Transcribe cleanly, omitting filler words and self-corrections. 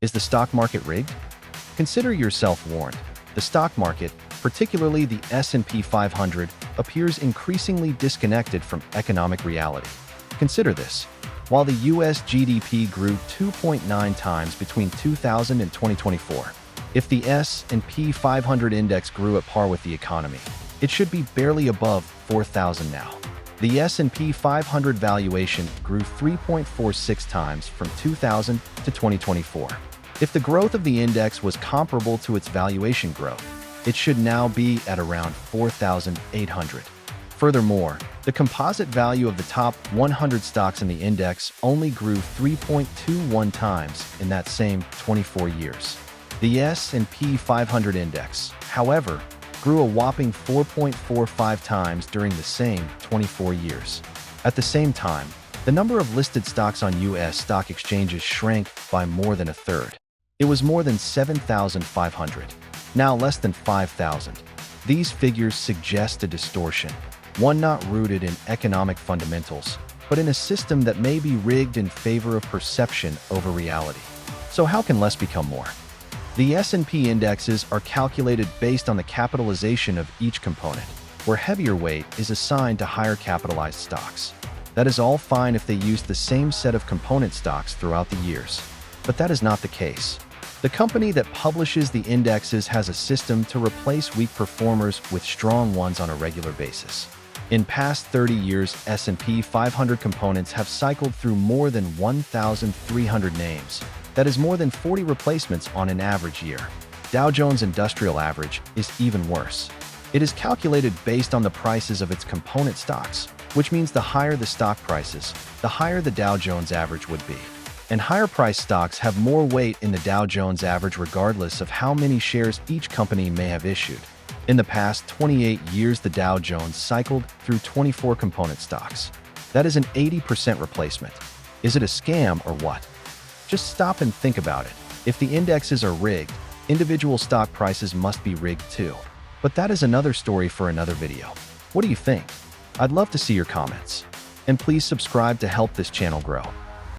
Is the stock market rigged? Consider yourself warned. The stock market, particularly the S&P 500, appears increasingly disconnected from economic reality. Consider this. While the US GDP grew 2.9 times between 2000 and 2024, if the S&P 500 index grew at par with the economy, it should be barely above 4,000 now. The S&P 500 valuation grew 3.46 times from 2000 to 2024. If the growth of the index was comparable to its valuation growth, it should now be at around 4,800. Furthermore, the composite value of the top 100 stocks in the index only grew 3.21 times in that same 24 years. The S&P 500 index, however, grew a whopping 4.45 times during the same 24 years. At the same time, the number of listed stocks on U.S. stock exchanges shrank by more than a third. It was more than 7,500, now less than 5,000. These figures suggest a distortion, one not rooted in economic fundamentals, but in a system that may be rigged in favor of perception over reality. So how can less become more? The S&P indexes are calculated based on the capitalization of each component, where heavier weight is assigned to higher capitalized stocks. That is all fine if they use the same set of component stocks throughout the years. But that is not the case. The company that publishes the indexes has a system to replace weak performers with strong ones on a regular basis. In past 30 years, S&P 500 components have cycled through more than 1,300 names. That is more than 40 replacements on an average year. Dow Jones Industrial Average is even worse. It is calculated based on the prices of its component stocks, which means the higher the stock prices, the higher the Dow Jones average would be. And higher-priced stocks have more weight in the Dow Jones average regardless of how many shares each company may have issued. In the past 28 years, the Dow Jones cycled through 24 component stocks. That is an 80% replacement. Is it a scam or what? Just stop and think about it. If the indexes are rigged, individual stock prices must be rigged too. But that is another story for another video. What do you think? I'd love to see your comments. And please subscribe to help this channel grow.